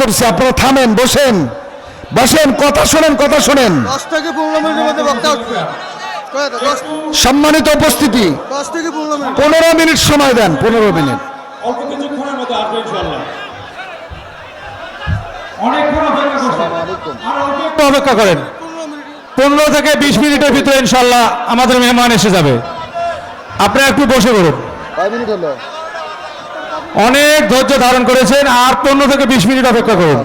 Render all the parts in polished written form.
করছি, আপনারা থামেন, বসেন বসেন, কথা শোনেন, কথা শোনেন। 10 থেকে 15 মিনিটের মধ্যে বক্তা উঠবে। সম্মানিত উপস্থিতি, 10 থেকে 15 মিনিট। 15 মিনিট সময় দেন, 15 মিনিট। অল্প কিছুক্ষণের মধ্যে আসবে ইনশাআল্লাহ। অনেকক্ষণ অপেক্ষা করছেন, আর অল্প একটু অপেক্ষা করেন। 15 থেকে 20 মিনিটের ভিতরে ইনশাআল্লাহ আমাদের মেহমান এসে যাবে। আপনারা একটু বসে পড়ুন। কয় মিনিট হলো? অনেক ধৈর্য ধারণ করেছেন, আর 15 থেকে 20 মিনিট অপেক্ষা করুন।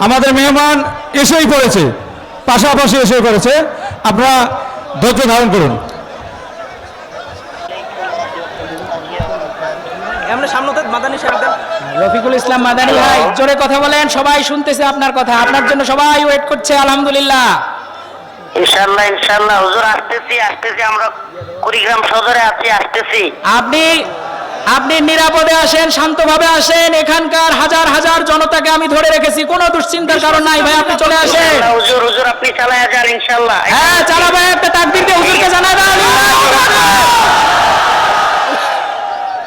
আমাদের মেহমান এসেই পড়েছে, পাশাপাশি এসে পড়েছে, আপনারা ধৈর্য ধারণ করুন। রফিকুল ইসলাম মাদানী ভাই, জোরে কথা বলেন, সবাই শুনতেছে আপনার কথা, আপনার জন্য সবাই ওয়েট করছে। আলহামদুলিল্লাহ, ইনশাআল্লাহ ইনশাআল্লাহ হুজুর আসতেছি, আমরা কুড়িগ্রাম সদরে আছি, আসতেছি। আপনি নিরাপদে আসেন, শান্তভাবে আসেন। এখানকার হাজার হাজার জনতাকে আমি ধরে রেখেছি, কোনো দুশ্চিন্তার কারণ নাই ভাই, আপনি চলে আসেন। হুজুর আপনি চালায়া যান ইনশাআল্লাহ। হ্যাঁ চালাবে, একটা তাকবীর দিয়ে হুজুরকে জানাই দাও।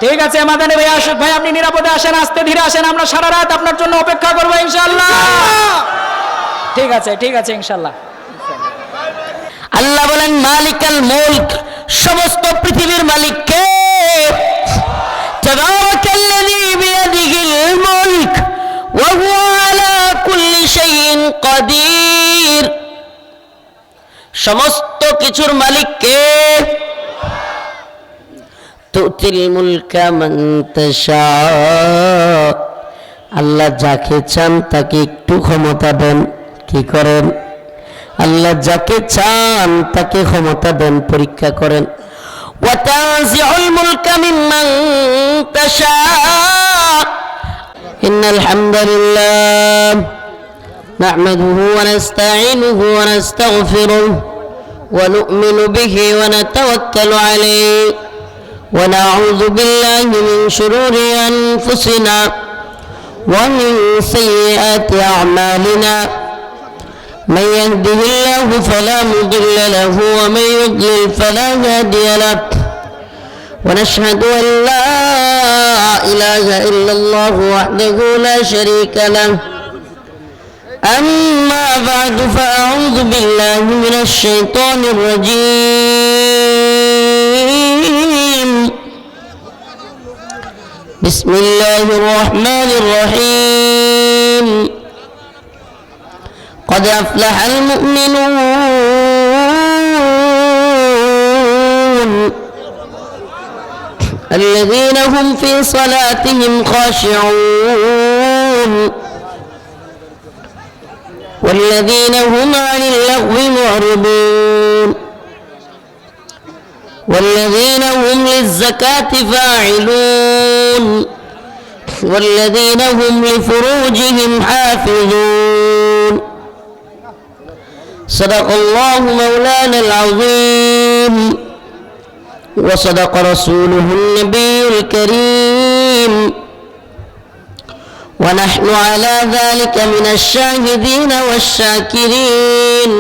ঠিক আছে মাদানী ভাই, আশুক ভাই আপনি নিরাপদে আসেন, আস্তে ধীরে আসেন, আমরা সারা রাত আপনার জন্য অপেক্ষা করবো ইনশাআল্লাহ। ঠিক আছে ইনশাআল্লাহ। আল্লাহ বলেন মালিকাল মুলক, সমস্ত পৃথিবীর মালিক কে? তাবারাকাল্লাযী বিয়াদিহিল মুলক ওয়া হুয়া আলা কুল্লি শাইইন কাদির। সমস্ত কিছুর মালিক কে? তুতিল মুলকা মান তাশা, আল্লাহ যাকে চান তাকে একটু ক্ষমতা দেন। কি করেন? আল্লাহ যাকে চান তাকে ক্ষমতা দেন, পরীক্ষা করেন। ওয়া তানজিউল মুলকা মিম্মান তাশা। ইন্নাল হামদালিল্লাহ নাহমাদুহু ওয়া নাস্তাঈনুহু ওয়া নাস্তাগফিরুহু ওয়া নু'মিনু বিহি ওয়া নাতাওয়াক্কালু আলাইহি ওয়া নাউযু বিল্লাহি মিন শুরুরি আনফুসিনা ওয়া মিন সাইয়্যাতি আ'মালিনা। من يهده الله فلا مضل له ومن يضلل فلا هادي له ونشهد أن لا إله إلا الله وحده لا شريك له. أما بعد فأعوذ بالله من الشيطان الرجيم. بسم الله الرحمن الرحيم. قد أفلح المؤمنون الذين هم في صلاتهم خاشعون والذين هم عن اللغو معرضون والذين هم للزكاة فاعلون والذين هم لفروجهم حافظون. صدق الله مولانا العظيم وصدق رسوله النبي الكريم ونحن على ذلك من الشاهدين والشاكرين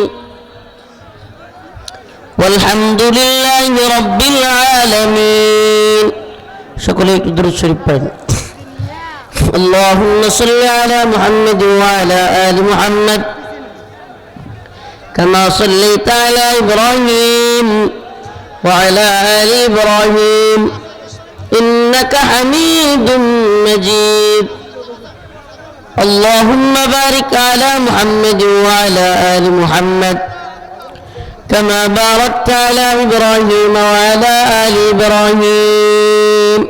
والحمد لله رب العالمين. شكرا درود شريف পড়েন। اللهم صل على محمد وعلى آل محمد كما صليت على إبراهيم وعلى آل إبراهيم إنك حميد مجيد. اللهم بارك على محمد وعلى آل محمد كما باركت على إبراهيم وعلى آل إبراهيم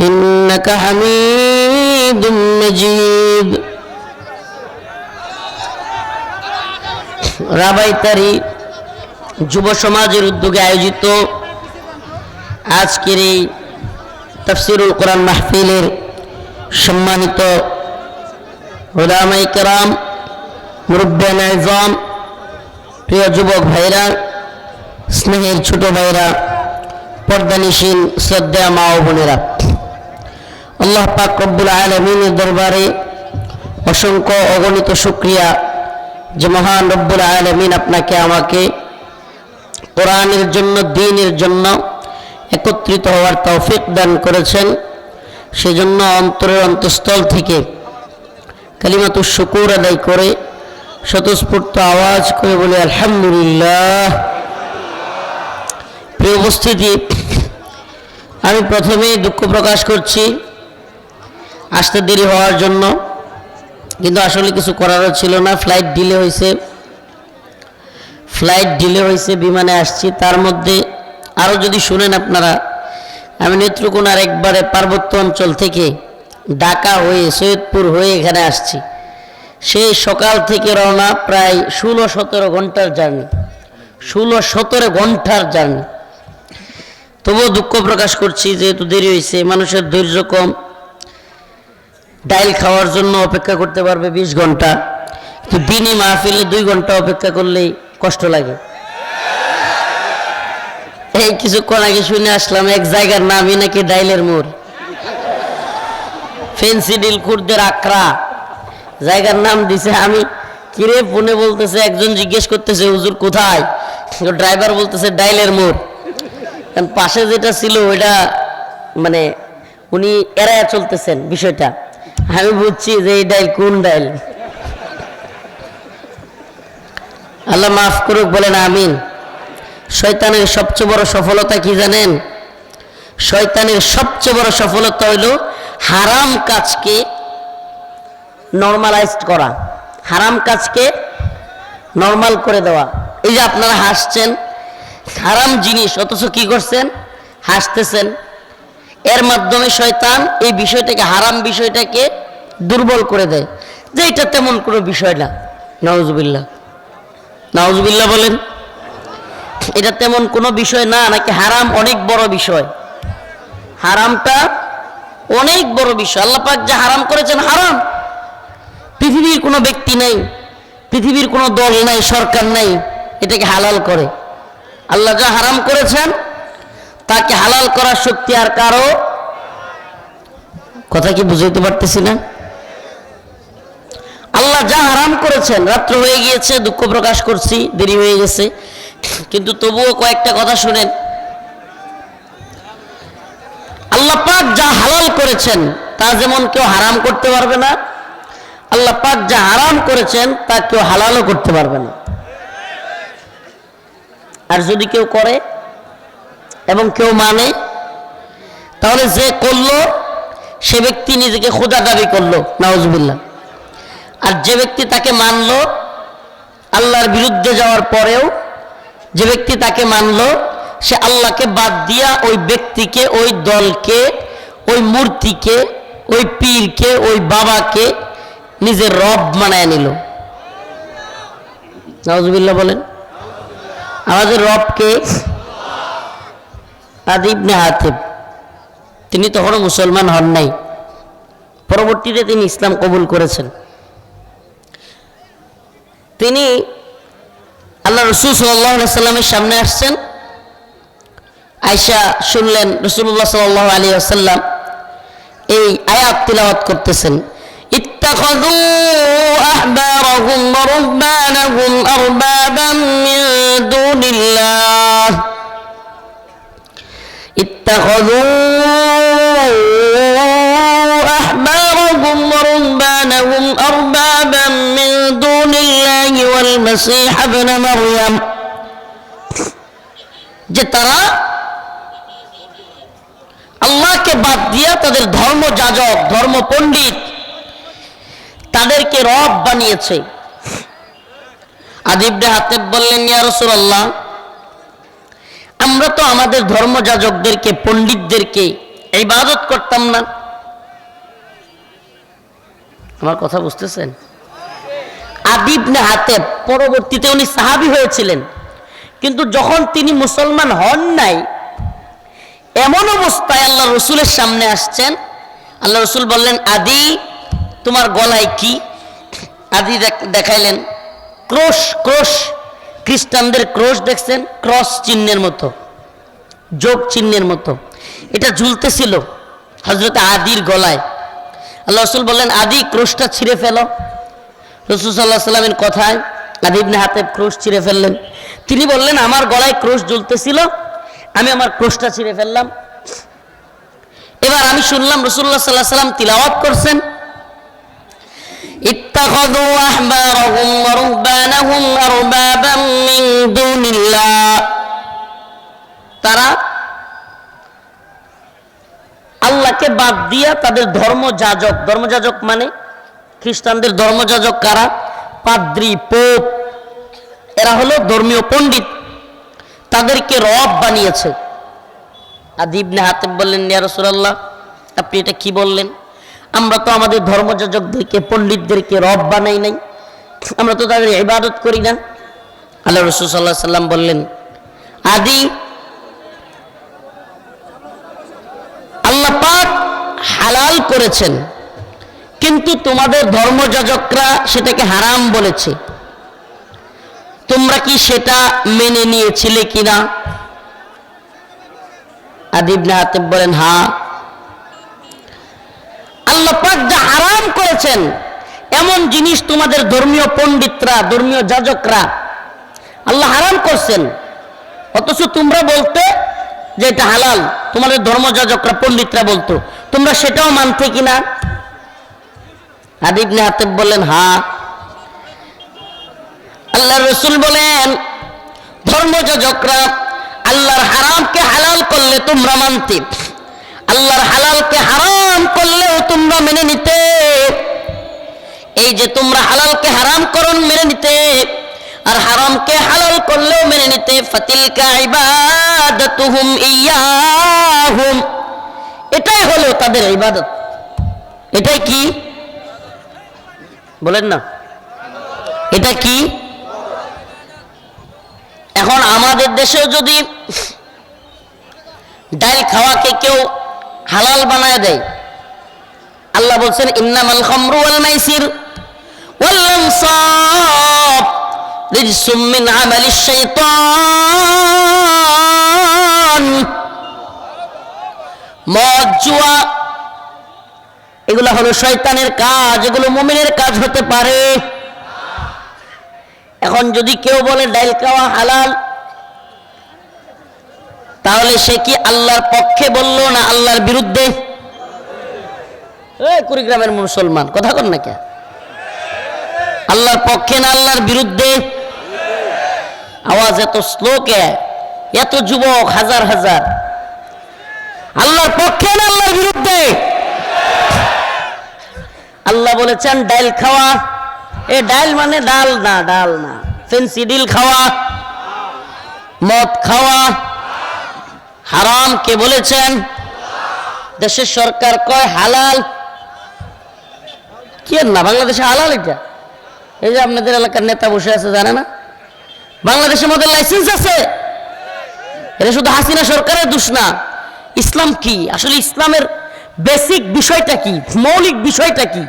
إنك حميد مجيد. রাবাইতারি যুব সমাজের উদ্যোগে আয়োজিত আজকের এই তাফসীরুল কোরআন মাহফিলের সম্মানিত উলামায়ে কেরাম, মুরব্বিয়ানে আযম, প্রিয় যুবক ভাইরা, স্নেহের ছোট ভাইরা, পর্দানিশীন শ্রদ্ধা মা ও বোনেরা, আল্লাহ পাক রব্বুল আলামিনের দরবারে অসংখ্য অগণিত শুকরিয়া যে মহান রব্বুল আলামিন আপনাকে আমাকে কোরআনের জন্য, দ্বীনের জন্য একত্রিত হওয়ার তৌফিক দান করেছেন। সেজন্য অন্তরের অন্তঃস্থল থেকে কালিমাতুশ শুকুর আদায় করে স্বতঃস্ফূর্ত আওয়াজ করে বলি আলহামদুলিল্লাহ। প্রিয় উপস্থিতি, আমি প্রথমেই দুঃখ প্রকাশ করছি আসতে দেরি হওয়ার জন্য, কিন্তু আসলে কিছু করারও ছিল না। ফ্লাইট ডিলে হয়েছে, বিমানে আসছি। তার মধ্যে আরও যদি শুনেন আপনারা, আমি নেত্রকোনার একবারে পার্বত্য অঞ্চল থেকে ঢাকা হয়ে সৈয়দপুর হয়ে এখানে আসছি। সেই সকাল থেকে রওনা, প্রায় 16-17 ঘন্টার জার্নি, 16-17 ঘন্টার জার্নি। তবুও দুঃখ প্রকাশ করছি যেহেতু দেরি হয়েছে। মানুষের ধৈর্য কম, ডাইল খাওয়ার জন্য অপেক্ষা করতে পারবে 20 ঘন্টা, কিন্তু দিনই মাহফিলে 2 ঘন্টা অপেক্ষা করলেই কষ্ট লাগে। এই কিছুক্ষণ আগে শুনে আসলাম এক জায়গার নামই নাকি ডাইলের মোড়, ফেন্সিডিল খুরদের আকরা জায়গার নাম দিছে। আমি কিরে ফোনে বলতেছে, একজন জিজ্ঞেস করতেছে হুজুর কোথায়, ড্রাইভার বলতেছে ডাইলের মোড়। কারণ পাশে যেটা ছিল ওইটা মানে উনি এড়ায় চলতেছেন বিষয়টা। আমি বুঝছি যে এই ডাইল কোন ডাইল। আল্লাহ মাফ করুক, বলেন আমিন। শয়তানের সবচেয়ে বড় সফলতা কি জানেন? শয়তানের সবচেয়ে বড় সফলতা হইল হারাম কাজকে নর্মালাইজড করা, হারাম কাজকে নর্মাল করে দেওয়া। এই যে আপনারা হাসছেন, হারাম জিনিস, অথচ কি করছেন? হাসতেছেন। এর মাধ্যমে শয়তান এই বিষয়টাকে, হারাম বিষয়টাকে দুর্বল করে দেয়, যে এটা তেমন কোনো বিষয় না। নাউজুবিল্লাহ, নাউজুবিল্লাহ বলেন। এটা তেমন কোনো বিষয় না, নাকি হারাম অনেক বড় বিষয়। হারামটা অনেক বড় বিষয়। আল্লাহ পাক যা হারাম করেছেন হারাম। পৃথিবীর কোনো ব্যক্তি নেই, পৃথিবীর কোনো দল নাই, সরকার নাই এটাকে হালাল করে। আল্লাহ যা হারাম করেছেন তাকে হালাল করার শক্তি আর কারো। কথা কি বুঝাইতে পারতেছি না? আল্লাহ যা হারাম করেছেন, রাত্র হয়ে গিয়েছে, দুঃখ প্রকাশ করছি, দেরি হয়ে গেছে, কিন্তু তবুও কয়েকটা কথা শুনেন। আল্লাহ পাক যা হালাল করেছেন তা যেমন কেউ হারাম করতে পারবে না, আল্লাহ পাক যা হারাম করেছেন তা কেউ হালালও করতে পারবে না। আর যদি কেউ করে এবং কেউ মানে, তাহলে যে করলো সে ব্যক্তি নিজেকে খোদা দাবি করলো, নাউজুবিল্লাহ। আর যে ব্যক্তি তাকে মানলো, আল্লাহর বিরুদ্ধে যাওয়ার পরেও যে ব্যক্তি তাকে মানলো, সে আল্লাহকে বাদ দিয়া ওই ব্যক্তিকে, ওই দলকে, ওই মূর্তিকে, ওই পীরকে, ওই বাবাকে নিজের রব বানায় নিল। নাউজুবিল্লাহ বলেন। আমাদের রবকে আদি ইবনে হাতিব, তিনি তখনও মুসলমান হন নাই, পরবর্তীতে তিনি ইসলাম কবুল করেছেন। তিনি আল্লাহ রসুল সাল্লাল্লাহু আলাইহি ওয়াসাল্লামের সামনে আসছেন। আয়েশা শুনলেন রাসূলুল্লাহ সাল্লাল্লাহু আলাইহি ওয়াসাল্লাম এই আয়াত তিলাওয়াত করতেছেন, ইত্তাখাযু আহবারাহুম ওয়া রুহবানাহুম আরবাবাম মিন দুনিল্লাহ, ইত্তাখাযু আহবারাহুম ওয়া রুহবানাহুম আরবাবাম মিন দুনিল্লাহি ওয়াল মাসীহ ইবনে মারইয়াম। যে তারা আল্লাহকে বাদ দিয়া তাদের ধর্মযাজক, ধর্ম পণ্ডিত, তাদেরকে রব বানিয়েছে। আদি ইবনে হাতিব বললেন, ইয়া রাসূলুল্লাহ, আমরা তো আমাদের ধর্মযাজকদেরকে, পণ্ডিতদেরকে ইবাদত করতাম না। আমার কথা বুঝতেছেন? আদি ইবনে হাতিব পরবর্তীতে উনি সাহাবী হয়েছিলেন, কিন্তু যখন তিনি মুসলমান হন নাই, এমন অবস্থায় আল্লাহ রসুলের সামনে আসছেন। আল্লাহ রসুল বললেন, আদি তোমার গলায় কি? আদি দেখাইলেন ক্রোশ, ক্রোশ, খ্রিস্টানদের ক্রোশ দেখছেন, ক্রস চিহ্নের মতো, যোগ চিহ্নের মতো, এটা ঝুলতেছিল হযরত আদির গলায়। আল্লাহ রসুল বললেন, আদি ক্রোশটা ছিঁড়ে ফেলো। রাসূল সাল্লাল্লাহু আলাইহি ওয়াসাল্লামের কথায় আদি ইবনে হাতিব ক্রোশ ছিঁড়ে ফেললেন। তিনি বললেন, আমার গলায় ক্রোশ ঝুলতেছিল, আমি আমার ক্রোশটা ছিঁড়ে ফেললাম। এবার আমি শুনলাম রাসূলুল্লাহ সাল্লাল্লাহু আলাইহি ওয়াসাল্লাম তিলাওয়াত করছেন, ইত্তাখাযু আহবারাহুম ওয়া রুহবানাহুম আরবাবাম মিন দুনিল্লাহ, তারা আল্লাহকে বাদ দিয়া তাদের ধর্মযাজক, ধর্মযাজক মানে খ্রিস্টানদের ধর্মযাজক কারা? পাদ্রী, পোপ, এরা হলো ধর্মীয় পণ্ডিত, তাদেরকে রব বানিয়েছে। আদি ইবনে হাতেম বললেন, ইয়া রাসূলুল্লাহ আপনি এটা কি বললেন? আমরা তো আমাদের ধর্মযাজকদেরকে, পণ্ডিতদেরকে রব বানাই নাই, আমরা তো তাদের ইবাদত করি না। আল্লাহ রাসূল সাল্লাল্লাহু আলাইহি সাল্লাম বললেন, আদি আল্লাহ পাক হালাল করেছেন, কিন্তু তোমাদের ধর্মযাজকরা সেটাকে হারাম বলেছে, তোমরা কি সেটা মেনে নিয়েছিলে কিনা? আদি ইবনে হাতেম বলেন, হ্যাঁ। আল্লাহ পাক যা হারাম করেছেন এমন জিনিস তোমাদের ধর্মীয় পণ্ডিতরা, ধর্মীয় যাজকরা আল্লাহ হারাম করছেন, অথচ তোমরা বলতে যে এটা হালাল, তোমাদের ধর্মযাজকরা, পণ্ডিতরা বলতো, তোমরা সেটাও মানতে কিনা? আদি ইবনে হাতেম বললেন, হ্যাঁ। আল্লাহর রাসূল বলেন, ধর্মযাজকরা আল্লাহর হারামকে হালাল করলে তোমরা মানতে, আল্লাহর হালালকে হারাম করলেও তোমরা মেনে নিতে। এই যে তোমরা হালালকে হারাম করন মেনে নিতে, আর হারামকে হালাল করলেও মেনে নিতে, ফাতিলকা ইবাদাতুহুম ইয়াহুম, এটাই হলো তাদের ইবাদত। এটাই কি বলেন না, এটা কি? এখন আমাদের দেশেও যদি ডাল খাওয়াকে কেউ হালাল বানায় দেয়, আল্লাহ বলছেন ইন্নামাল খামরু ওয়াল মাইসির ওয়াল আনসাব রিজসুম মিন আমালিশ শাইতান, মদ, জুয়া এগুলো হলো শয়তানের কাজ, এগুলো মুমিনের কাজ হতে পারে। এখন যদি কেউ বলে ডাল খাওয়া হালাল, তাহলে সে কি আল্লাহর পক্ষে বললো না আল্লাহর বিরুদ্ধে? কুড়িগ্রামের মুসলমান কথা কন না কে? আল্লাহর পক্ষে না আল্লাহর বিরুদ্ধে? আওয়াজ এত স্লো কে? এত যুবক হাজার হাজার, আল্লাহর পক্ষে না আল্লাহর বিরুদ্ধে? আল্লাহ বলেছেন ডাল খাওয়া, এ ডাল মানে ডাল না, ডাল না, ফেন্সি ডিল খাওয়া, মদ খাওয়া হারাম কে বলেছেন? দেশের সরকার কয় হালাল। কি না বাংলাদেশে হালাল? এটা এই যে আপনাদের এলাকার নেতা বসে আছে জানে না, বাংলাদেশের মধ্যে লাইসেন্স আছে। এটা শুধু হাসিনা সরকারের দোষ না। ইসলাম কি আসলে? ইসলামের বেসিক বিষয়টা কি, মৌলিক বিষয়টা কি?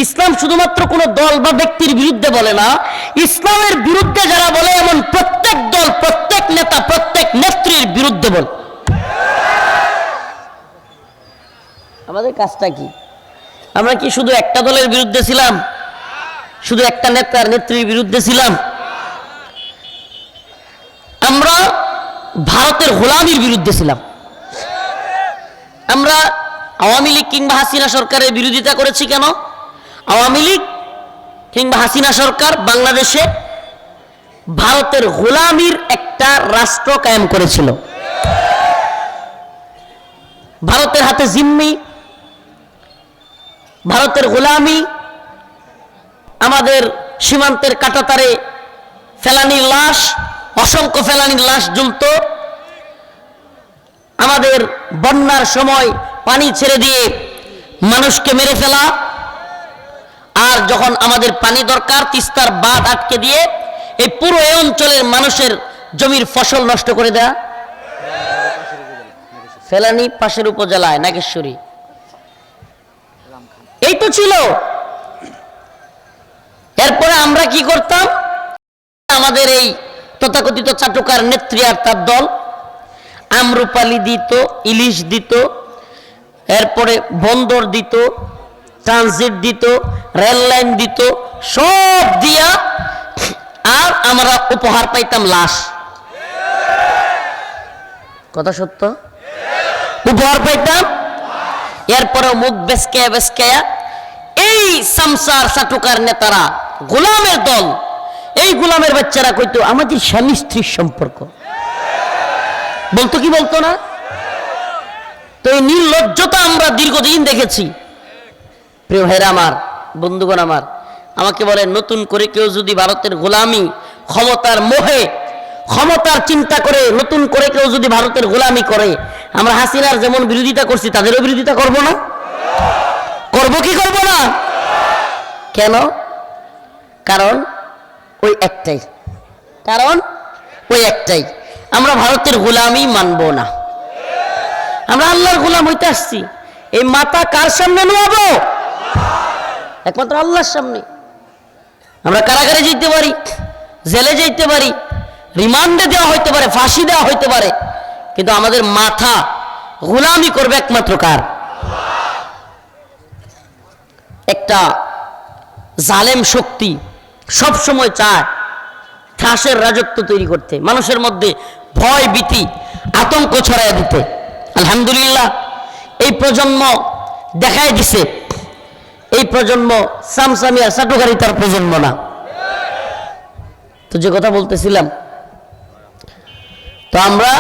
ইসলাম শুধুমাত্র কোনো দল বা ব্যক্তির বিরুদ্ধে বলে না, ইসলামের বিরুদ্ধে যারা বলে এমন প্রত্যেক দল, প্রত্যেক নেতা, প্রত্যেক নেত্রীর বিরুদ্ধে বলে। আমাদের কাজটা কি? আমরা কি শুধু একটা দলের বিরুদ্ধে ছিলাম? শুধু একটা নেতার, নেত্রীর বিরুদ্ধে ছিলাম? আমরা ভারতের গোলামির বিরুদ্ধে ছিলাম। আমরা আওয়ামী লীগ কিংবা হাসিনা সরকারের বিরোধিতা করেছি কেন? আওয়ামী লীগ কিংবা হাসিনা সরকার বাংলাদেশে ভারতের গোলামির একটা রাষ্ট্র কায়েম করেছিল। ভারতের হাতে জিম্মি, ভারতের গোলামি, আমাদের সীমান্তের কাঁটাতারে ফেলানির লাশ, অসংখ্য ফেলানির লাশ ঝুলত। আমাদের বন্যার সময় পানি ছেড়ে দিয়ে মানুষকে মেরে ফেলা, আর যখন আমাদের পানি দরকার তিস্তার বাঁধ আটকে দিয়ে এই পুরো এই অঞ্চলের মানুষের জমির ফসল নষ্ট করে দেয়া। ফেলানি পাশের উপজেলায় নাগেশ্বরী, এই তো ছিল। এরপরে আমরা কি করতাম? আমাদের এই তথাকথিত চাটুকার নেত্রী আর তার দল আমরুপালি দিত, ইলিশ দিত, এরপরে বন্দর দিত, ট্রানজিট দিত, রেল লাইন দিত, সব দিয়া আর আমরা উপহার পাইতাম লাশ। কথা সত্য? উপহার পাইতাম। এরপরে মুখ বেসকায়া বেসকায়া এই এই সামসার সাটুকার নেতারা গোলামের দল, এই গোলামের বাচ্চারা কইতো আমাদের স্বামী স্ত্রীর সম্পর্ক, বলতো কি বলতো না? তো এই নির্লজ্জতা আমরা দীর্ঘদিন দেখেছি। প্রিয় ভাইরা আমার, বন্ধুগণ আমার, আমাকে বলেন নতুন করে কেউ যদি ভারতের গোলামি, ক্ষমতার মোহে, ক্ষমতার চিন্তা করে নতুন করে কেউ যদি ভারতের গোলামি করে, আমরা হাসিনার যেমন বিরোধিতা করছি তাদেরও বিরোধিতা করব না? করব কি করব না? কেন? কারণ ওই একটাই, কারণ ওই একটাই, আমরা ভারতের গোলামি মানব না। আমরা আল্লাহর গোলাম হইতে আসছি। এই মাথা কার সামনে নোয়াবো? একমাত্র আল্লাহর সামনে। আমরা কারাগারে যেতে পারি, জেলে যেতে পারি, রিমান্ডে দেওয়া হইতে পারে, ফাঁসি দেওয়া হইতে পারে, কিন্তু আমাদের মাথা গোলামি করবে একমাত্র কার? একটা জালেম শক্তি সব সময় চায় ত্রাসের রাজত্ব তৈরি করতে, মানুষের মধ্যে ভয় ভীতি আতঙ্ক ছড়াইয়া দিতে। আলহামদুলিল্লাহ এই প্রজন্ম দেখাই দিছে, এই প্রজন্ম সামসামি আর সাটুকারিতার প্রজন্ম না। তো যে কথা বলতেছিলাম, তো আমরা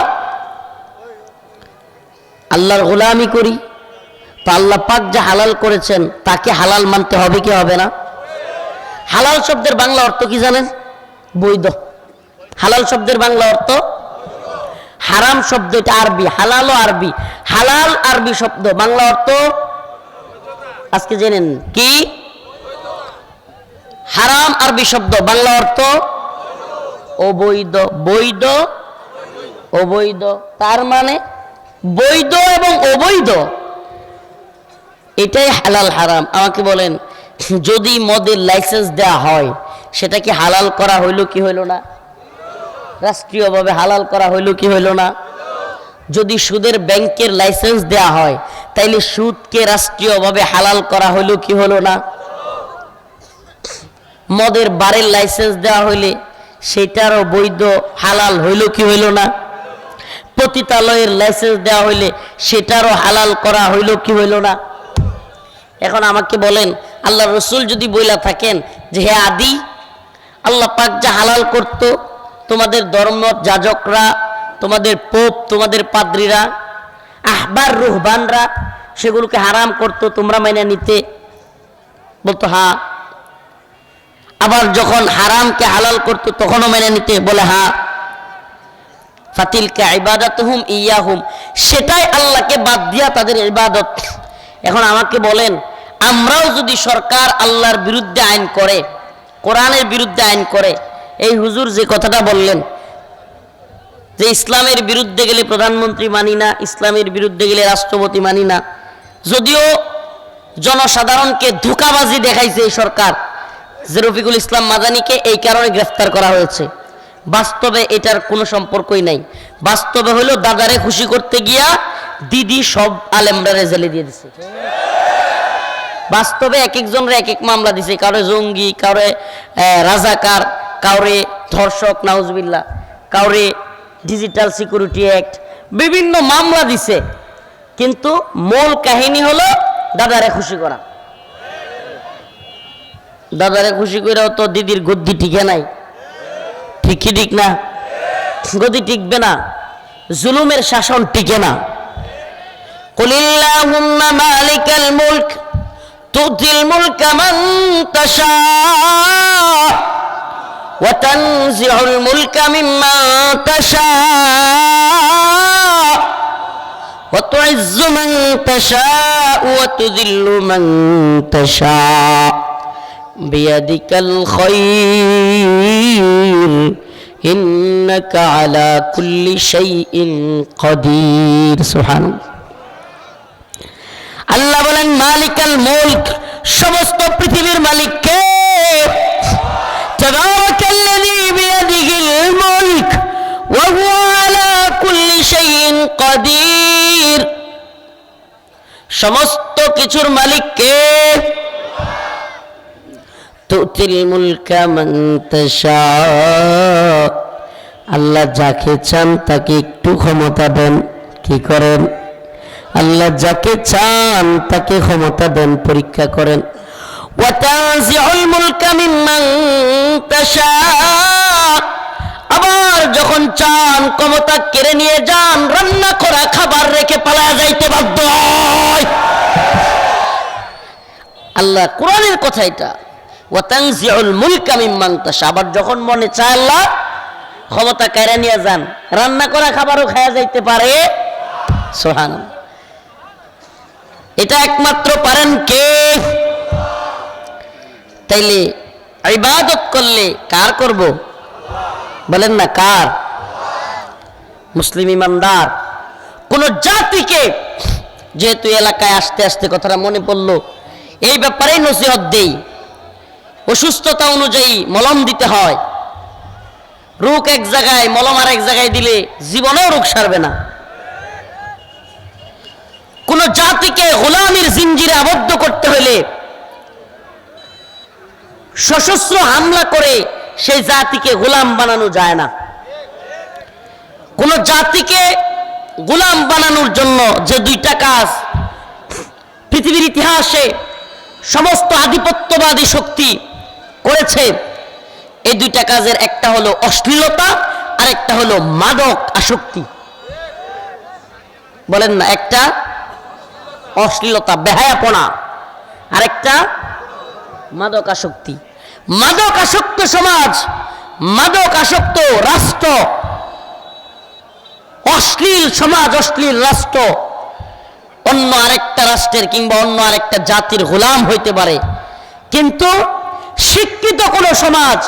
আল্লাহর গোলামি করি, তো আল্লাহ পাক যা হালাল করেছেন তাকে হালাল মানতে হবে কি হবে না? হালাল শব্দের বাংলা অর্থ কি জানেন? বৈধ। হালাল শব্দের বাংলা অর্থ, হারাম শব্দ এটা আরবি, হালালও আরবি, হালাল আরবি শব্দ, বাংলা অর্থ আজকে জেনেন কি? হারাম আরবি শব্দ, বাংলা অর্থ অবৈধ। বৈধ অবৈধ, তার মানে বৈধ এবং অবৈধ এটাই হালাল হারাম। আমাকে বলেন, যদি মদের লাইসেন্স দেওয়া হয় সেটা কি হালাল করা হইল কি হইল না? রাষ্ট্রীয়ভাবে হালাল করা হইল কি হইল না? যদি সুদের ব্যাংকের লাইসেন্স দেওয়া হয় তাইলে সুদকে রাষ্ট্রীয়ভাবে হালাল করা হইল কি হলো না? মদের বারের লাইসেন্স দেওয়া হইলে সেটারও বৈধ হালাল হইল কি হইল না? পতিতালয়ের লাইসেন্স দেওয়া হইলে সেটারও হালাল করা হইল কি হইল না? এখন আমাকে বলেন, আল্লাহ রসুল যদি বইলা থাকেন যে হে আদি, আল্লাহ পাক যা হালাল করত তোমাদের ধর্ম যাজকরা, তোমাদের পোপ, তোমাদের পাদ্রীরা, আহবার রুহবানরা সেগুলোকে হারাম করত, তোমরা মেনে নিতে? বলতো হ্যাঁ। আবার যখন হারামকে হালাল করত তখনও মেনে নিতে? বলে হ্যাঁ। ফাতিলকা ইবাদাতুহুম ইয়াহুম, সেটাই আল্লাহকে বাদ দিয়া তাদের ইবাদত। এখন আমাকে বলেন, আমরাও যদি সরকার আল্লাহর বিরুদ্ধে আইন করে, কোরআনের বিরুদ্ধে আইন করে, এই হুজুর যে কথাটা বললেন যে ইসলামের বিরুদ্ধে গেলে প্রধানমন্ত্রী মানি না, ইসলামের বিরুদ্ধে গেলে রাষ্ট্রপতি মানি না, যদিও জনসাধারণকে ধোঁকাবাজি দেখাইছে এই সরকার, যে রফিকুল ইসলাম মাদানিকে এই কারণে গ্রেফতার করা হয়েছে, বাস্তবে এটার কোনো সম্পর্কই নাই। বাস্তবে হলো দাদারে খুশি করতে গিয়া দিদি সব আলেমরারে জেলে দিয়ে দিছে। বাস্তবে এক একজনের এক এক মামলা দিছে, কারো জঙ্গি, কারো রাজাকার, কাউরে ধর্ষক নাউজুবিল্লাহ, কাউরে ডিজিটাল সিকিউরিটি অ্যাক্ট, বিভিন্ন মামলা দিছে, কিন্তু মূল কাহিনী হলো দাদারে খুশি করা। দাদারে খুশি করেও তো দিদির গদ্দি টিকে নাই, ঠিক কি ঠিক না? গদি টিকবে না, জুলুমের শাসন টিকে না। কুলিল্লাহুম্মা মালিকাল মুলক তুতিল মুলকা মান তাশা ওয়া তানজিউল মুলকা মিম্মান তাশা ওয়া তুইজ্জু মান তাশা ওয়া তুযিল্লু মান তাশা বিয়াদিকাল খায়র ইন্নাকা আলা কুল্লি শাইইন কাদির। সুবহানাল্লাহ। আল্লাহ বলেন মালিকাল মুলক, সমস্ত পৃথিবীর মালিক কে? তাবারাকাল্লাযী বিয়াদিহিল মুলক ওয়া হুয়া আলা কুল্লি শাইইন কাদির। সমস্ত কিছুর মালিক কে? তুতিল মুলকা মান তাশা, আল্লাহ যাকে চান তাকে একটু ক্ষমতা দেন। কি করেন? আল্লাহ যাকে চান তাকে ক্ষমতা দেন, পরীক্ষা করেন। ওয়াতানজিউল মুলকা মিম্মান তাশা, আবার যখন চান ক্ষমতা কেড়ে নিয়ে যান, রান্না করা খাবার রেখে পালায়া যাইতে বাধ্য হয়। আল্লাহ কোরআনের কথা এটা, ওয়াতানজিউল মুলকা মিম্মান তাশা, আবার যখন মনে চায় আল্লাহ ক্ষমতা কেড়ে নিয়ে যান, রান্না করা খাবারও খাওয়া যাইতে পারে। সুবহানাল্লাহ। এটা একমাত্র পারেন কে? তাইলে ইবাদত করলে কার করব? বলেন না কার? মুসলিম ইমানদার কোন জাতিকে, যেহেতু এলাকায় আসতে আসতে কথাটা মনে পড়লো, এই ব্যাপারেই নসিহত দেই। অসুস্থতা অনুযায়ী মলম দিতে হয়। রোগ এক জায়গায়, মলম আর এক জায়গায় দিলে জীবনেও রোগ সারবে না। কোন জাতিকে গোলামির জিঞ্জিরে আবদ্ধ করতে হলে সশস্ত্র হামলা করে সেই জাতিকে গোলাম বানানো যায় না। কোন জাতিকে গোলাম বানানোর জন্য যে দুইটা কাজ পৃথিবীর ইতিহাসে সমস্ত আধিপত্যবাদী শক্তি করেছে, এই দুইটা কাজের একটা হলো অশ্লীলতা আর একটা হলো মাদক আসক্তি। বলেন না, একটা অশ্লীলতা বেহায়াপনা আর একটা মাদক আসক্তি। মাদক আসক্ত সমাজ, মাদক আসক্ত রাষ্ট্র, অশ্লীল সমাজ, অশ্লীল রাষ্ট্র অন্য আরেকটা রাষ্ট্রের কিংবা অন্য আরেকটা জাতির গোলাম হইতে পারে, কিন্তু শিক্ষিত কোন সমাজ,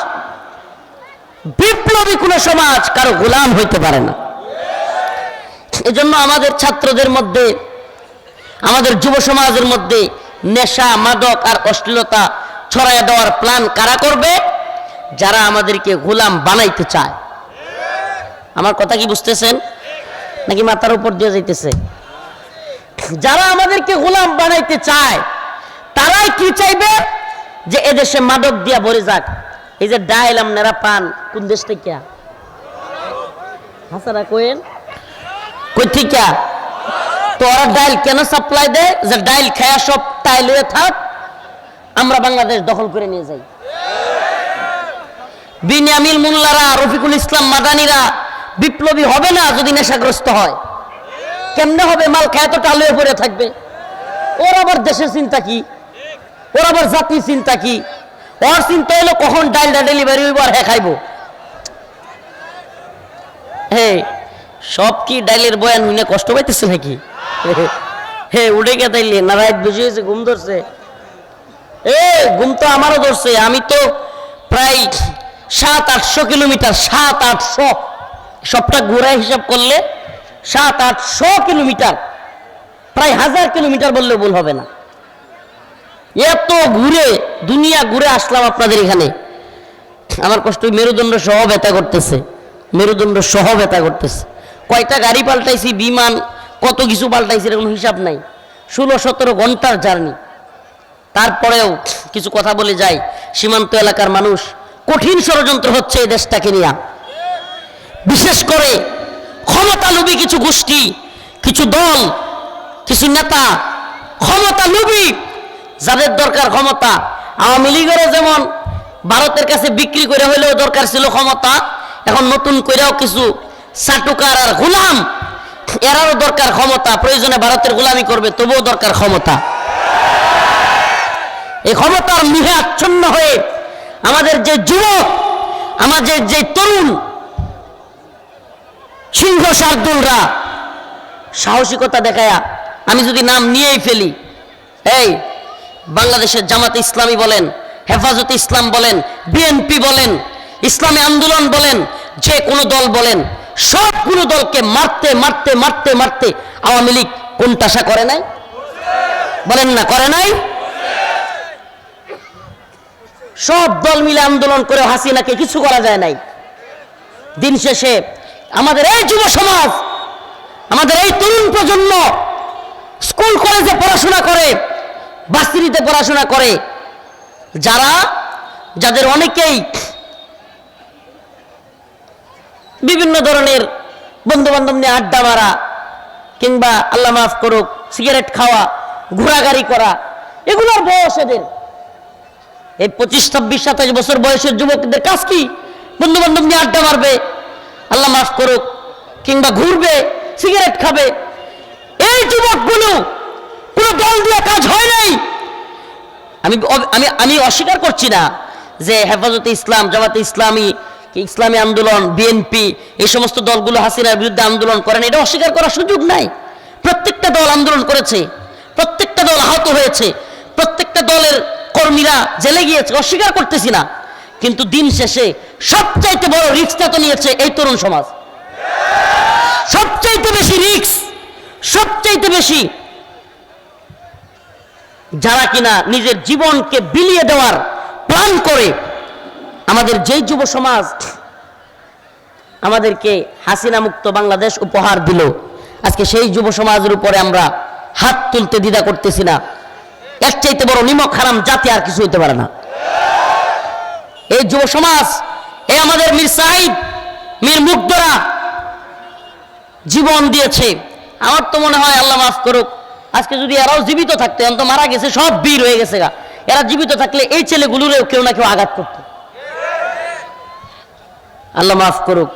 বিপ্লবী কোন সমাজ কারো গোলাম হইতে পারে না। এজন্য আমাদের ছাত্রদের মধ্যে, আমাদের যুব সমাজের মধ্যে নেশা, মাদক আর অশ্লীলতা ছড়াইয়া দেওয়ার প্ল্যান কারা করবে? যারা আমাদেরকে গোলাম বানাইতে চায়। আমার কথা কি বুঝতেছেন নাকি মাথার উপর দিয়ে যাইতেছে? যারা আমাদেরকে গোলাম বানাইতে চায় তারাই কি চাইবে? যে এদেশে মাদক দিয়া ভরে যাক। এই যে ডাইল আপনারা পান কোন দেশ থেকে? হাসারা কোয়েন কই থেকে? তো ওরা ডাইল কেন সাপ্লাই দেয়? যে ডাইল খায়া সব টাইল হয়ে থাক, আমরা বাংলাদেশ দখল করে নিয়ে যাই। বিনিয়ামিল মোল্লারা, রফিকুল ইসলাম মাদানিরা বিপ্লবী হবে না যদি নেশাগ্রস্ত হয়। কেমনে হবে? মাল খায় তো টাল হয়ে পড়ে থাকবে। ওর আবার দেশের চিন্তা কি? ওর আবার জাতির চিন্তা কি? ওর চিন্তা হলো কখন ডাইলটা ডেলিভারি হইব আর হ্যাঁ খাইব। হে, সব কি ডাইলের বয়ান হইনে কষ্ট পাইতেছে নাকি? হে, উঠে গে তাইলে না রাত বেশি হয়েছে, ঘুম ধরছে? ঘুম তো আমারও ধরছে। আমি তো প্রায় 700-800 কিলোমিটার, 700-800 সবটা ঘোরা হিসাব করলে 700-800 কিলোমিটার, প্রায় 1000 কিলোমিটার বললে ভুল হবে না। এত ঘুরে দুনিয়া ঘুরে আসলাম আপনাদের এখানে। আমার কষ্ট মেরুদণ্ড সহ ব্যথা করতেছে, মেরুদণ্ড সহ ব্যথা করতেছে। কয়টা গাড়ি পাল্টাইছি, বিমান, কত কিছু পাল্টাইছি, এরকম হিসাব নাই। 16-17 ঘন্টার জার্নি। তারপরেও কিছু কথা বলে যাই। সীমান্ত এলাকার মানুষ, কঠিন ষড়যন্ত্র হচ্ছে এই দেশটাকে নিয়ে। বিশেষ করে ক্ষমতালোভী কিছু গোষ্ঠী, কিছু দল, কিছু নেতা, ক্ষমতালোভী, যাদের দরকার ক্ষমতা। আওয়ামী লীগের যেমন ভারতের কাছে বিক্রি করে হইলেও দরকার ছিল ক্ষমতা, এখন নতুন করেও কিছু চাটুকার আর গোলাম, এরারও দরকার ক্ষমতা। প্রয়োজনে ভারতের গোলামি করবে, তবুও দরকার ক্ষমতা। এই ক্ষমতার মুহে আচ্ছন্ন হয়ে আমাদের যে যুবক, আমাদের যে তরুণ সিংহ শার্দুলরা সাহসিকতা দেখায়া, আমি যদি নাম নিয়েই ফেলি, এই বাংলাদেশের জামাতে ইসলামী বলেন, হেফাজতে ইসলাম বলেন, বিএনপি বলেন, ইসলামী আন্দোলন বলেন, যে কোনো দল বলেন, সবগুলো দলকে মারতে মারতে মারতে মারতে আওয়ামী লীগ কোণঠাসা করে নাই? বলেন না, করে নাই? সব দল মিলে আন্দোলন করে হাসিনাকে কিছু করা যায় নাই। দিন শেষে আমাদের এই যুব সমাজ, আমাদের এই তরুণ প্রজন্ম স্কুল কলেজে পড়াশোনা করে, ভার্সিটিতে পড়াশোনা করে, যাদের অনেকেই বিভিন্ন ধরনের বন্ধু বান্ধব নিয়ে আড্ডা মারা, কিংবা আল্লাহ মাফ করুক সিগারেট খাওয়া, ঘোরাঘুরি করা, এগুলোর বয়স এদের। এই 25, 26, 27 বছর বয়সের যুবকদের কাজ কি? বন্ধু বান্ধব নিয়ে আড্ডা মারবে, আল্লাহ মাফ করুক, কিংবা ঘুরবে, সিগারেট খাবে। এই যুবকগুলো কোনো দল দিয়ে কাজ হয় নাই। আমি অস্বীকার করছি না যে হেফাজতে ইসলাম, জামাতে ইসলামী, ইসলামী আন্দোলন, বিএনপি এই সমস্ত দলগুলো হাসিনার বিরুদ্ধে আন্দোলন করেন, এটা অস্বীকার করার সুযোগ নাই। প্রত্যেকটা দল আন্দোলন করেছে, প্রত্যেকটা দল আহত হয়েছে, প্রত্যেকটা দলের কর্মীরা জেলে গিয়েছে, অস্বীকার করতেছি না। কিন্তু দিন শেষে সবচাইতে বড় রিস্কটা তো নিয়েছে এই তরুণ সমাজ। সবচাইতে বেশি রিস্ক, সবচাইতে বেশি যারা কিনা নিজের জীবনকে বিলিয়ে দেওয়ার প্ল্যান করে আমাদের যেই যুব সমাজ আমাদেরকে হাসিনা মুক্ত বাংলাদেশ উপহার দিল, আজকে সেই যুব সমাজের উপরে আমরা হাত তুলতে দ্বিধা করতেছি না। এর চাইতে বড় নিমক হারাম জাতি আর কিছু হইতে পারে না। এই যুব সমাজ, এই আমাদের মীর সাহিব, মীর মুগ্ধরা জীবন দিয়েছে। আমার তো মনে হয় আল্লাহ মাফ করুক, আজকে যদি এরাও জীবিত থাকতো, এখন তো মারা গেছে, সব বীর হয়ে গেছে গা, এরা জীবিত থাকলে এই ছেলেগুলোরেও কেউ না কেউ আঘাত করত। আল্লাহ মাফ করুক।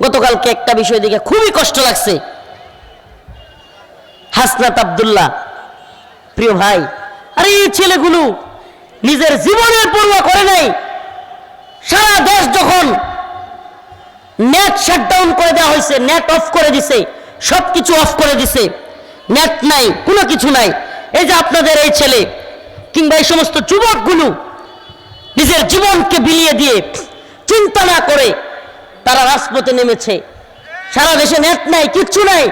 গতকালকে একটা বিষয় দেখে খুবই কষ্ট লাগছে। হাসনাত আব্দুল্লাহ, প্রিয় ভাই, আরে এই ছেলেগুলো নিজের জীবনের পরোয়া করে নাই। সারা দেশ যখন নেট শাটডাউন করে দেওয়া হয়েছে, নেট অফ করে দিছে, সবকিছু অফ করে দিছে, নেট নাই, কোনো কিছু নাই। এই যে আপনাদের এই ছেলে কিংবা এই সমস্ত যুবকগুলো নিজের জীবনকে বিলিয়ে দিয়ে চিন্তা না করে তারা রাজপথে নেমেছে। সারা দেশে নেট নাই, কিচ্ছু নাই,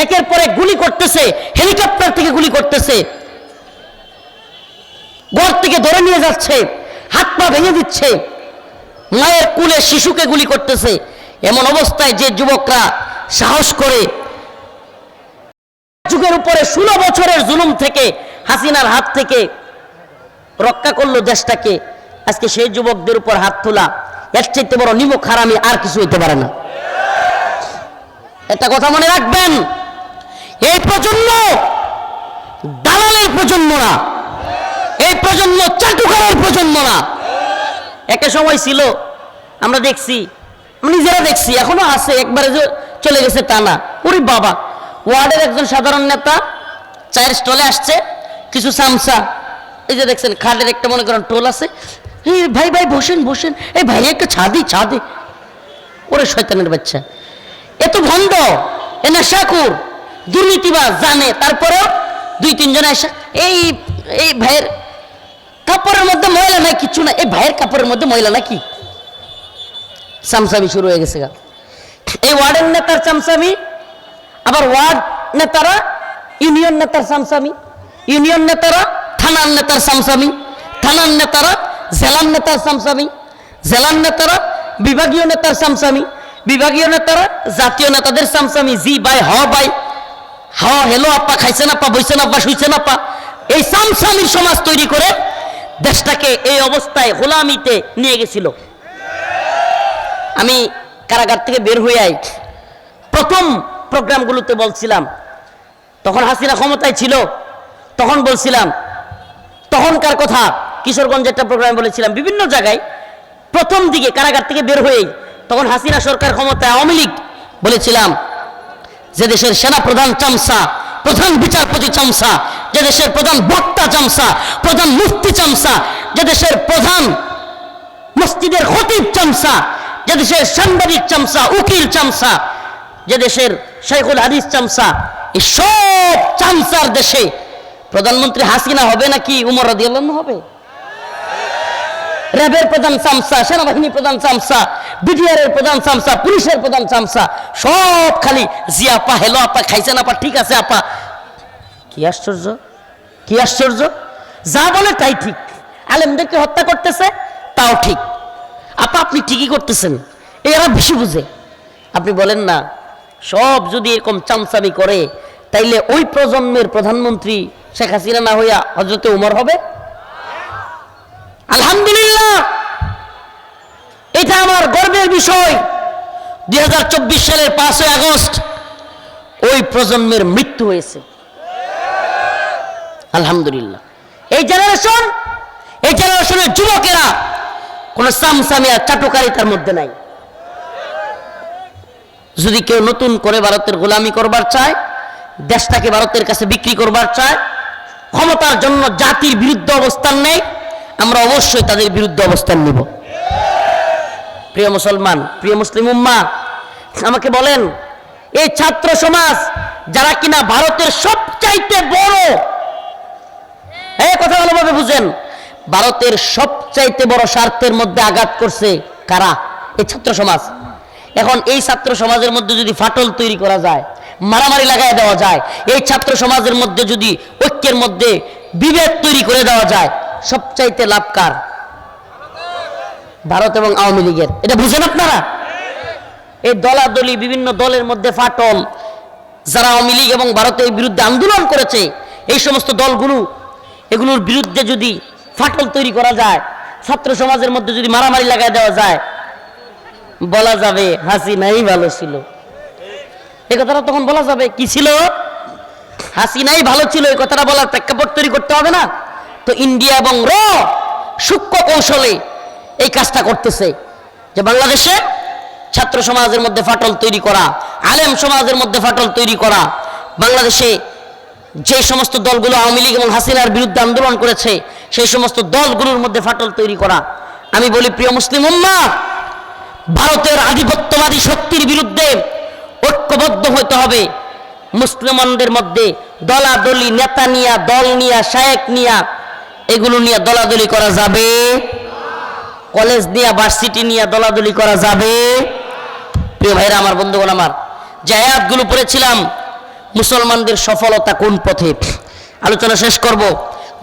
একের পর এক গুলি করতেছে, হেলিকপ্টার থেকে গুলি করতেছে, ঘর থেকে ধরে নিয়ে যাচ্ছে, হাত পা ভেঙে দিচ্ছে, মায়ের কুলে শিশুকে গুলি করতেছে। এমন অবস্থায় যে যুবকরা সাহস করে যুগের উপরে 16 বছরের জুলুম থেকে, হাসিনার হাত থেকে রক্ষা করলো দেশটাকে, আজকে সেই যুবকদের উপর হাত তোলা এর চাইতে বড় নিমক হারামি আর কিছু হইতে পারে না। একটা কথা মনে রাখবেন, এই প্রজন্ম দালালের প্রজন্ম না, এই প্রজন্ম চাটুকারের প্রজন্ম না। একটা সময় ছিল, আমরা দেখছি, নিজেরা দেখছি, এখনো আছে, একবারে যে চলে গেছে তা না। ওরে বাবা, ওয়ার্ডের একজন সাধারণ নেতা চায়ের স্টলে আসছে, কিছু সামসা, এই যে দেখছেন খাটের একটা মনে করেন টোল আছে, এই ভাই ভাই বসেন বসেন, এই ভাই একটা ছাদে। ওরে শয়তানের বাচ্চা, এত ভণ্ড, এ নেশাখোর, দুর্নীতিবাজ জানে, তারপরেও 2-3 জন এসে এই ভাইয়ের কাপড়ের মধ্যে ময়লা নাই, কিচ্ছু না, এই ভাইয়ের কাপড়ের মধ্যে ময়লা নাকি, চামচামি শুরু হয়ে গেছে গা। এই ওয়ার্ডের নেতার চামচামি, আবার ওয়ার্ড নেতারা ইউনিয়ন নেতার চামচামি, ইউনিয়ন নেতারা থানার নেতার চামচামি, থানার নেতারা জেলার নেতার চামচামি, জেলার নেতারা বিভাগীয় নেতার চামচামি, বিভাগীয় নেতারা জাতীয় নেতাদের চামচামি। জি ভাই, হ ভাই, হ হেলো আপা, খাইছেন আপা, বইছেন আপা, শুইছেন আপা। এই চামচামির সমাজ তৈরি করে দেশটাকে এই অবস্থায় গোলামিতে নিয়ে গেছিল। আমি কারাগার থেকে বের হয়ে আই প্রথম প্রোগ্রামগুলোতে বলছিলাম, তখন হাসিনা ক্ষমতায় ছিল, তখন বলছিলাম, তখনকার কথা, কিশোরগঞ্জ একটা প্রোগ্রামে বলেছিলাম, বিভিন্ন জায়গায় প্রথম দিকে কারাগার থেকে বের হয়েই, তখন হাসিনা সরকার ক্ষমতায়, আওয়ামী লীগ, বলেছিলাম যে দেশের সেনা প্রধান চামচা, প্রধান বিচারপতি চামচা, যে দেশের প্রধান বক্তা চামচা, প্রধান মুফতি চামচা, যে দেশের প্রধান মসজিদের খতিব চামচা, যে দেশের সাংবাদিক চামচা, উকিল চামচা, যে দেশের শাইখুল হাদিস চামচা, এই সব চামচার দেশে প্রধানমন্ত্রী হাসিনা হবে নাকি উমর রাদিয়াল্লাহু আনহু হবে? র্যাবের প্রধান চামচা, সেনাবাহিনী প্রধান চামচা, বিডিআরের প্রধান চামচা, পুলিশের প্রধান চামচা, সব খালি জি আপা, হেলো আপা, খাইছেন আপা, ঠিক আছে আপা। কি আশ্চর্য, কি আশ্চর্য, যা বলে তাই ঠিক। আলেমদেরকে হত্যা করতেছে, তাও ঠিক। আপা আপনি ঠিকই করতেছেন, এরা বেশি বুঝে। আপনি বলেন না, সব যদি এরকম চামচামি করে, তাইলে ওই প্রজন্মের প্রধানমন্ত্রী শেখ হাসিনা না হইয়া হযরতে উমর হবে? আলহামদুলিল্লাহ, এটা আমার গর্বের বিষয়। 2024 সালের 5 আগস্ট ওই প্রজন্মের মৃত্যু হয়েছে, আলহামদুলিল্লাহ। এই জেনারেশনের কোন সামসামিয়া চাটুকারি তার মধ্যে নাই। যদি কেউ নতুন করে ভারতের গোলামি করবার চায়, দেশটাকে ভারতের কাছে বিক্রি করবার চায়, ক্ষমতার জন্য জাতির বিরুদ্ধে অবস্থান নেই, আমরা অবশ্যই তাদের বিরুদ্ধে অবস্থান নিব। প্রিয় মুসলমান, প্রিয় মুসলিম উম্মাহ, আমাকে বলেন, এই ছাত্র সমাজ যারা কিনা ভারতের সবচাইতে বড়, এই কথা ভালোভাবে বুঝেন, ভারতের সবচাইতে বড় স্বার্থের মধ্যে আঘাত করছে কারা? এই ছাত্র সমাজ। এখন এই ছাত্র সমাজের মধ্যে যদি ফাটল তৈরি করা যায়, মারামারি লাগাই দেওয়া যায়, এই ছাত্র সমাজের মধ্যে যদি ঐক্যের মধ্যে বিভেদ তৈরি করে দেওয়া যায়, সবচাইতে লাভ কার? ভারত এবং আওয়ামী লীগের। এটা বুঝেন আপনারা? এই দলাদলি, বিভিন্ন দলের মধ্যে ফাটল, যারা আওয়ামী লীগ এবং ভারতের বিরুদ্ধে আন্দোলন করেছে, এই সমস্ত দলগুলো, এগুলোর বিরুদ্ধে যদি ফাটল তৈরি করা যায়, ছাত্র সমাজের মধ্যে যদি মারামারি লাগাই দেওয়া যায়, বলা যাবে হাসিনাই ভালো ছিল। এই কথাটা তখন বলা যাবে কি ছিল? হাসিনাই ভালো ছিল। এই কথাটা বলার প্রেক্ষাপট তৈরি করতে হবে না? তো ইন্ডিয়া এবং সূক্ষ্ম কৌশলে এই কাজটা করতেছে, যে বাংলাদেশে ছাত্র সমাজের মধ্যে ফাটল তৈরি করা, আলেম সমাজের মধ্যে ফাটল তৈরি করা, বাংলাদেশে যে সমস্ত দলগুলো আওয়ামী লীগ এবং হাসিনার বিরুদ্ধে আন্দোলন করেছে, সেই সমস্ত দলগুলোর মধ্যে ফাটল তৈরি করা। আমি বলি, প্রিয় মুসলিম উম্মাহ, ভারতের আধিপত্যবাদী শক্তির বিরুদ্ধে ঐক্যবদ্ধ হতে হবে। মুসলমানদের মধ্যে দলাদলি, নেতা নিয়া, দল নিয়া, শায়েক নিয়া, এগুলো নিয়ে দলাদলি করা যাবে? কলেজ নিয়ে, ভার্সিটি নিয়ে দলাদলি করা যাবে? প্রিয় ভাইরা আমার, বন্ধুগণ আমার, যে আয়াতগুলো পড়েছিলাম, মুসলমানদের সফলতা কোন পথে, আলোচনা শেষ করব,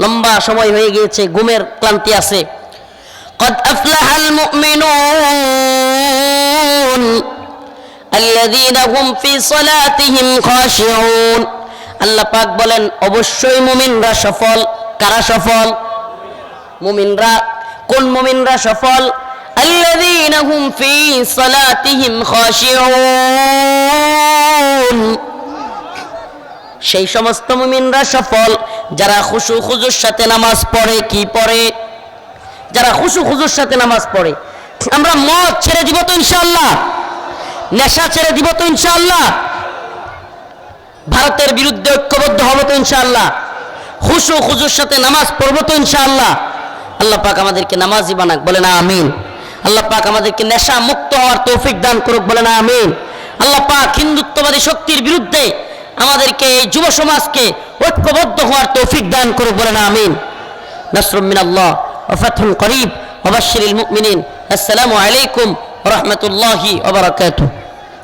লম্বা সময় হয়ে গিয়েছে, ঘুমের ক্লান্তি আছে। قد أفلح المؤمنون الذين هم في صلاتهم خاشعون। আল্লাহ পাক বলেন, অবশ্যই মুমিনরা সফল। কারা সফল? মুমিনরা। কোন মুমিনরা সফল? الذين هم في صلاتهم خاشعون, সেই সমস্ত মুমিনরা সফল যারা খুশু খুজুর সাথে নামাজ পড়ে। কি পড়ে? যারা খুশু খুজুর সাথে নামাজ পড়ে। আমরা মদ ছেড়ে দিব তো ইনশাআল্লাহ? নেশা ছেড়ে দিব তো ইনশাআল্লাহ? ভারতের বিরুদ্ধে ঐক্যবদ্ধ হব তো ইনশাআল্লাহ? খুশু খুজুর সাথে নামাজ পড়বো তো ইনশাআল্লাহ? আল্লাহ পাক আমাদেরকে নামাজি বানাক, বলে না আমিন। আল্লাহ পাক আমাদেরকে নেশা মুক্ত হওয়ার তৌফিক দান করুক, বলে না আমিন। আল্লাহ পাক হিন্দুত্ববাদী শক্তির বিরুদ্ধে আমাদেরকে, এই যুব সমাজকে ঐক্যবদ্ধ হওয়ার তৌফিক দান করুক, বলে না আমিন। নাসরুম মিনাল্লাহ ওয়া ফাতহুন করিব ওয়া বাশশিরিল মুমিনিন। আসসালামু আলাইকুম ওয়া রাহমাতুল্লাহি ওয়া বারাকাতুহু।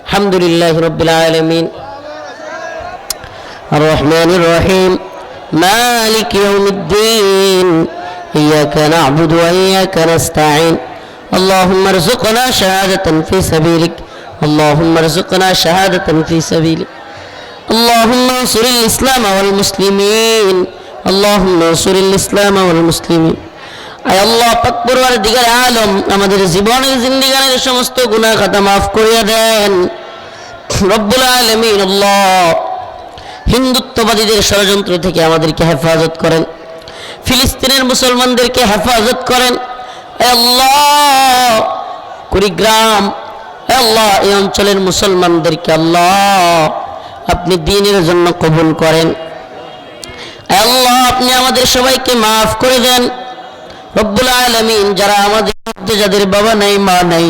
আলহামদুলিল্লাহি রাব্বিল আলামিন আর রহমানির রহিম মালিক ইয়াউমিদ্দিন ইয়্যাকা না'বুদু ওয়া ইয়্যাকা নাস্তাঈন। আল্লাহুম্মা রযুকনা শাহাদাতান ফি সাবিলিক, আল্লাহুম্মা রযুকনা শাহাদাতান ফি সাবিলিক। اللهم انصر الإسلام والمسلمين، اللهم انصر الإسلام والمسلمين। আয় আল্লাহ পাক পরওয়ারদিগার আলম, আমাদের জীবনের জিন্দেগানের সমস্ত গুনাহ খাতা মাফ করিয়া দেন রব্বুল আলামিন। আল্লাহ, হিন্দুত্ববাদীদের ষড়যন্ত্র থেকে আমাদেরকে হেফাজত করেন, ফিলিস্তিনের মুসলমানদেরকে হেফাজত করেন। আয় আল্লাহ, কুড়িগ্রাম, আয় আল্লাহ, এই অঞ্চলের মুসলমানদেরকে আল্লাহ আপনি দ্বীনের জন্য কবুল করেন। আল্লাহ, আপনি আমাদের সবাইকে মাফ করে দেন রব্বুল আলামিন। যারা আমাদের মধ্যে, যাদের বাবা নাই, মা নাই,